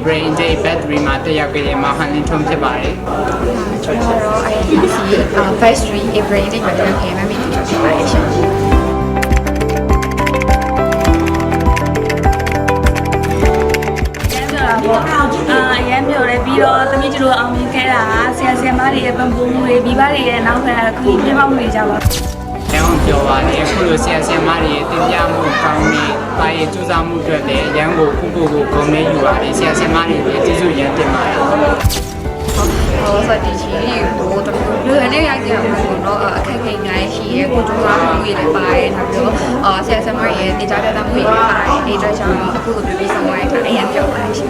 brain day battery မှာတက်ရောက်ခဲ့တဲ့မဟာလင်းထုံးဖြစ်ပါတယ်ကျွန်တော်တို့ INC first 3 brain day မှာတက်ရောက်ခဲ့မှမိတူဖြစ်ပါတယ်ရှင်အရင်ပြောတယ်ပြီးတော့သမီးတို့အောင်မြင်ခဲ့တာဆရာဆရာမတွေရဲ့ပံ့ပိုးမှုတွေမိဘတွေရဲ့နောက်ခံခရီးပြမောက်မှုတွေကြပါကျောင်းပြောပါတယ်အခုလိုဆရာဆရာမတွေရဲ့တင်ပြမှုကောင်းတဲ့ပါရကျူးစာမှုအတွက်လည်းရန်ကိုခုကိုဂုဏ်နဲ့ယူပါတယ်ဆရာဆရာမတွေလည်းကျေးဇူးရန်တင်ပါတယ်ဆိုဒီချီကိုတော့လူရတဲ့ရိုက်ကြအောင်တော့အခက်အခဲများရှိရဲကိုကျူးစာမှုတွေလည်းပါတယ်နောက်ပြီးတော့ဆရာဆရာမရဲ့တင်ကြားတဲ့မှုတွေလည်းပါတယ်ဒီတော့ကျွန်တော်အခုလိုပြီးဆုံးသွားတဲ့အရင်ပြောပါရှင်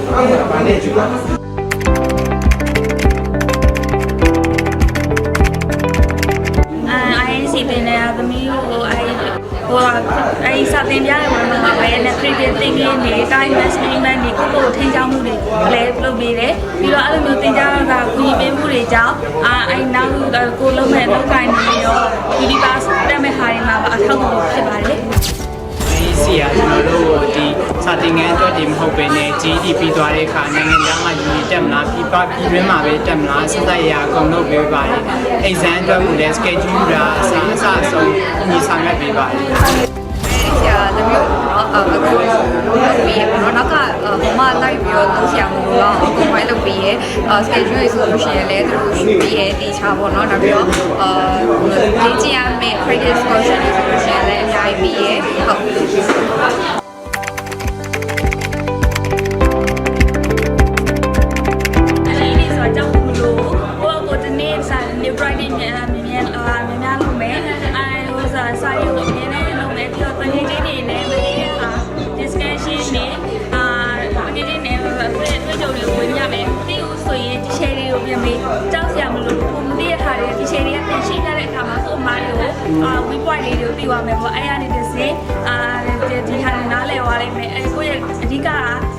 INC တင်တဲ့သမီးကိုအဲ့စာတင်ပြတဲ့ဝင်မှာပဲနဲ့ critical thinking တွေ time management တွေကိုထိန်းချောင်းမှုတွေလည်းလုပ်ပေးတယ်ပြီးတော့အဲ့လိုမျိုးတင်ကြားတာကူညီပေးမှုတွေကြောင့်အဲ့နောက်ကိုလုံးမဲ့လောက်ကိုင်းနေရော universe တက်မဲ့ဟာတွေမှာအထောက်အကူဖြစ်ပါတယ်စီရကျွန်တော်တို့ဒီစာသင်ခန်းအတွက်ဒီမဟုတ်ပဲね GED ပြီးသွားတဲ့အခါနိုင်ငံခြားမှာယူတက်မလားပြီးတွင်းမှာပဲတက်မလားစသဖြင့်အကုန်လုပ်ပေးပါတယ် exam အတွက်ကိုလည်း schedule တာအစားအဆုံးညီဆောင်ရွက်ပေးပါတယ်ဆရာသမီးတော့အခုပြီးရတော့နောက်ကဟိုမှာလိုက်ပြီးတော့ဆရာမို့တော့အခုမှလုပ်ပြီးရ schedule ဆိုလို့ရှိရင်လည်းသူတို့ပြီးရတေချာပေါ့နော်နောက်ပြီးတော့လေ့ကျင့်ရမယ့် practice question တွေဆိုလို့ရှိရင်လည်းအများကြီးပြီးရဟုတ်Friday မြန်လုပ်မယ်အဲဟိုစာရုပ်အမြင်နဲ့လုပ်မယ်ပြီးတော့တကယ်ချင်းနေနဲ့မင်းက discussion နဲ့တကယ်ချင်းနေတွေ့ကြုံတွေဝင်ရမယ်ဒီဥဆိုရင်ဒီ share တွေကိုပြန်ပြီးကြောက်စရာမလိုဘူးမသိရခါတွေဒီ share တွေကပြန်ရှင်းရတဲ့အခါမှာကိုအမားတွေကိုweb point လေးတွေကိုပြီးသွားမယ်ပေါ့အဲ့ရနေတဲ့စင်ဒီဟာနားလည်သွားလိမ့်မယ်အဲကိုရဲ့အဓိက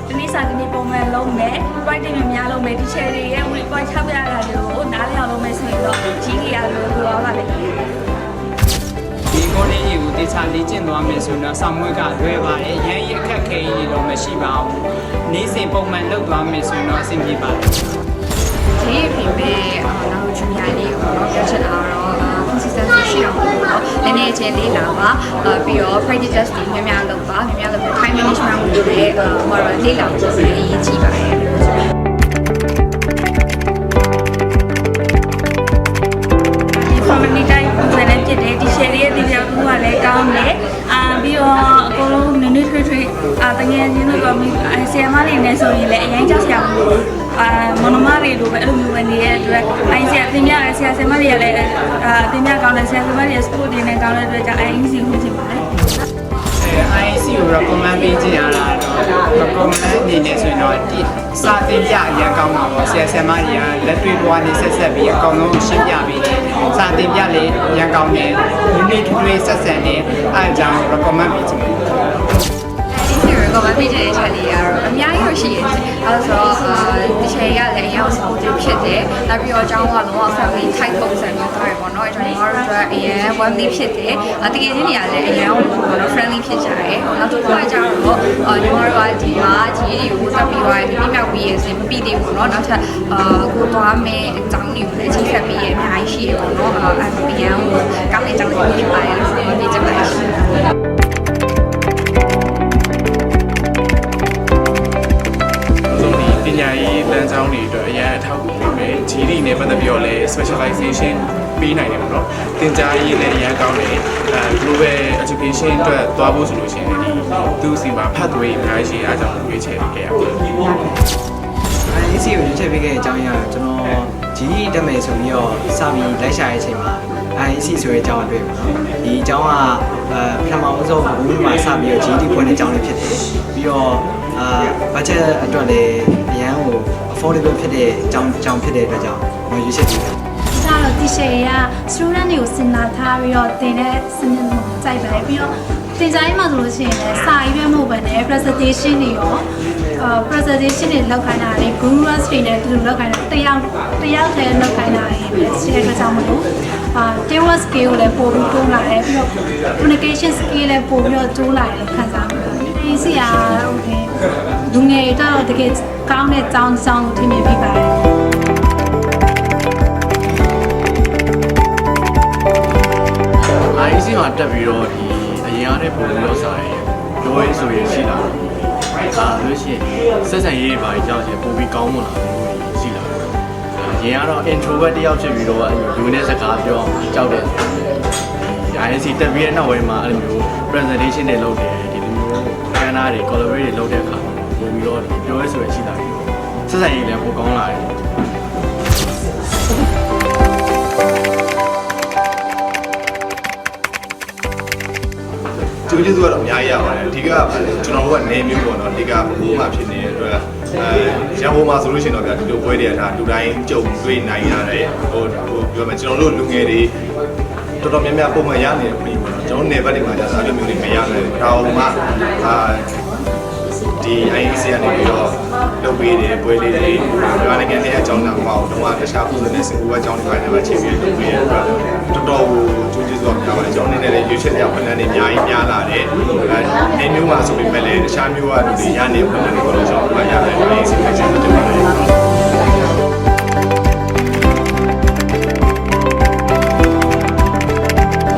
ဒီနေ့စာဒီနေ့ပုံမှန်လုံးမယ် point တွေများလုံးမယ်ဒီ share တွေရဲ့ web point 6ရတာတွေကိုနားလည်အောင်လုပ်မယ်ဆိုရင်တော့ကြီးကြီးရလို့ပြောပါလိမ့်မယ်ဒီကိုလေးကြီးကိုတေချာလေ့ကျင့်သွားမယ်ဆိုတော့ဆောင်းမွေးကလွဲပါတယ်ရန်ရအခက်ခဲကြီးတော့မရှိပါဘူးနေ့စဉ်ပုံမှန်လုပ်သွားမယ်ဆိုတော့အဆင်ပြေပါတယ်ဒီပြင်မဲ့နောက်ချူညာလေးကိုတော့ပြောချင်တာတော့ consistency ရှိအောင်ပေါ့နော်နည်းနည်းချင်းလေးလာပါပြီးတော့ practice test တွေများများလုပ်ပါများများလုပ် time management ကိုလည်းဟိုတော့လေးလာဖို့အရေးကြီးပါတယ်family time ပုံစံနဲ့ဖြစ်တယ်ဒီ share ရဲ့ဒီပြောင်းမှုကလည်းကောင်းတယ်ပြီးတော့အကုန်လုံးနည်းနည်းထွေးထွေးတကယ်ချင်းတို့ကဆရာမတွေနဲ့ဆိုရင်လည်းအရင်ကြောက်စရာမလိုမနမတွေလိုပဲအဲ့လိုမျိုးပဲနေတဲ့အတွက်ဆရာသင်ပြရဆရာဆရာမတွေကလည်းသင်ပြကောင်းတယ်ဆရာဆရာမတွေ school တွေနဲ့ကောင်းတဲ့အတွက်ကြောင့် INC ကိုဖြစ်ပါတယ်INC ကို recommend ပေးကြရတာတော့ recommend အနေနဲ့ဆိုရင်တော့ဒီစာသင်ပြအရင်ကောင်းပါပေါ့ဆရာဆရာမတွေကလက်တွေ့ဘဝနဲ့ဆက်ဆက်ပြီးအကောင်လုံးရှင်းပြပေးတယ်စာသင်ပြလည်းအရင်ကောင်းတယ်ဒီနေ့တွေဆက်ဆက်နေအားကြောင့် recommend ပေးချင်တယ်ကောမပေးတဲ့ချက်လေးကတော့အများကြီးရှိရတယ်။အဲဆိုတော့ဒီချက်ရလည်းအရင် supportive ဖြစ်တယ်။နောက်ပြီးတော့အကြောင်းကလုံးဝ family type ပုံစံမျိုးတွေပေါ့နော်။ကျွန်တော်တို့အတွက်အရင် family ဖြစ်တယ်။တကယ်ချင်းနေရာလည်းအရင်ပေါ့နော် friendly ဖြစ်ကြတယ်။နောက်တစ်ခုကကျတော့ညီမတို့ကဒီမှာကြီးတွေကိုတက်ပြီးသွားတယ်။ဒီမြောက်ပြီးရဲ့စင်မပြီးသေးဘူးပေါ့နော်။နောက်ထပ်ကိုသွားမယ်အကြောင်းတွေကိုလည်းချိန်ဆက်ပြီးရဲ့အများကြီးရှိရပေါ့နော်။ FBN ကိုကောင်းတဲ့အကြောင်းတွေဖြစ်ပါတယ်လို့ဆိုတော့ဒီချက်ပါရှိပညာရေးလမ်းကြောင်းတွေအတွက်အရင်အထောက်အကူပေးမယ်။ GD နဲ့ပတ်သက်ပြီးတော့လည်း specialization ပေးနိုင်တယ်ပေါ့နော်။သင်ကြားရေးလည်းအရင်ကောင်းတယ်။ global education အတွက်သွားဖို့ဆိုလို့ရှိရင်ဒီသူ့စီမှာဖတ်သွေးအများကြီးအားကြောင့်ရွေးချယ်ခဲ့ရတယ်။ INC ကိုရွေးချယ်ပေးခဲ့တဲ့အကြောင်းအရာကျွန်တော် GD တက်မယ်ဆိုပြီးတော့စပြီးလိုက်ရှာတဲ့အချိန်မှာ INC ဆိုတဲ့အကြောင်းအတွေ့ပေါ့နော်။ဒီအကြောင်းကပထမဆုံးဘူးမှာစပြီးတော့ GD ဖွင့်တဲ့အကြောင်းလေးဖြစ်တယ်။ပြီးတော့budget အတွက်လည်းအရန်ကို affordable ဖြစ်တဲ့အကြောင်းဖြစ်တဲ့အတွက်ကြောင့်ကျွန်တော်ရွေးချယ်ပေးတယ်။ဒါတော့ဒီရှယ်က student တွေကိုစဉ်းစားထားပြီးတော့သင်တဲ့စနစ်ကိုကြိုက်ပါတယ်ပြီးတော့သင်ကြားရေးမှာဆိုလို့ရှိရင်လည်းစာရေးပဲမဟုတ်ဘဲနဲ့ presentation တွေရောpresentation တွေလောက်ခိုင်းတာတွေ gurus တွေနဲ့သူတို့လောက်ခိုင်းတာတယောက်တည်းလောက်ခိုင်းတာတွေပဲရှိတဲ့အတွက်ကြောင့်မလို့teamwork skill ကိုလည်းပို့ပြီးတိုးလာတယ်ပြီးတော့ communication skill လည်းပို့ပြီးတော့တိုးလာတယ်လို့ခံစားမိပါတယ် INC ကလူငယ်တွေတော့တကယ်ကောင်းတဲ့ကျောင်းကိုထင်မြင်ပြီးပါတယ် INC မှာတက်ပြီးတော့ဒီအရင်အားနဲ့ပုံပြီးတော့စားရင်ပြောရေးဆိုရင်ရှိလာတယ်ဒါလို့ရှိရင်ဆက်ဆံရေးတွေပါကြောက်ရင်ပုံပြီးကောင်းမလားရှိလာတယ်အရင်ကတော့ introvert တယောက်ဖြစ်ပြီးတော့လူနဲ့စကားပြောအောင်ကြောက်တယ် INC တက်ပြီးတဲ့နောက်ပိုင်းမှာအဲ့လိုမျိုး presentation တွေလုပ်တယ်ဒီလိုမျိုးကဏ္ဍတွေ collaborate တွေလုပ်တဲ့အခါမှာပုံပြီးတော့ပြောရေးဆိုရင်ရှိလာတယ်ဆက်ဆံရေးလည်းပိုကောင်းလာတယ် ကျိုးကျေးဇူးကတော့အများကြီးရပါတယ်အဓိကကျွန်တော်တို့ကနေမျိုးပေါ့နော်အဓိကဘိုးမှဖြစ်နေတဲ့အတွက်ရန်ကုန်မှာဆိုလို့ရှိရင်တော့ဗျာဒီလိုပွဲတွေကဒါလူတိုင်းကြုံတွေ့နိုင်ရတယ်ဟိုပြောမယ်ကျွန်တော်တို့လူငယ်တွေတော်တော်များများပုံမှန်ရနေပြီပေါ့နော်ကျွန်တော်နယ်ဘက်တွေမှာကြာစားလို့မျိုးတွေမရနိုင်ဘူးဒါအောင်မှဒီ INC ကနေပြီးတော့လုပ်ပေးတယ်ပွဲလေးတွေမြန်မာနိုင်ငံရဲ့အကြောင်းအရာပေါ့တော့တခြားပုံစံနဲ့စင်ကူအကြောင်းတွေပိုင်းတွေမှာချိန်ပြီးလုပ်ပေးရတဲ့အတွက်တော်တော်ကိုကျိုးကျေးဇူးများပါတယ်ကျွန်တော်အနေနဲ့လည်းရွေးချယ်ရဝန်ထမ်းတွေအများကြီးများလာတယ်အဲမျိုးမှာဆိုပေမဲ့လည်းတခြားမျိုးကလူတွေရနေဝန်ထမ်းတွေကတော့ကျွန်တော်တို့ရတယ် INC ကိုကျေးဇူးတင်ပါတယ်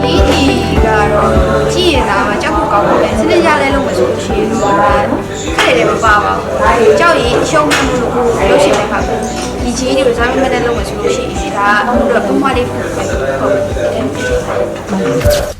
ဒီကတော့ကြည့်ရတာကကြောက်ဖို့ကောင်းတယ်စနစ်ရလဲလို့မဆိုလို့ရှိရင်တော့ခက်တယ်မပါပါဘူးကြောက်ရင်အရှုံးမှမလို့ကိုရုပ်ရှင်လိုက်ပါဘူးဒီကြီးတွေကိုစားမမဲ့တဲ့လို့မဆိုလို့ရှိရင်ဒါကတော့ပုံမှန်လေးဖြစ်တယ်ဟုတ်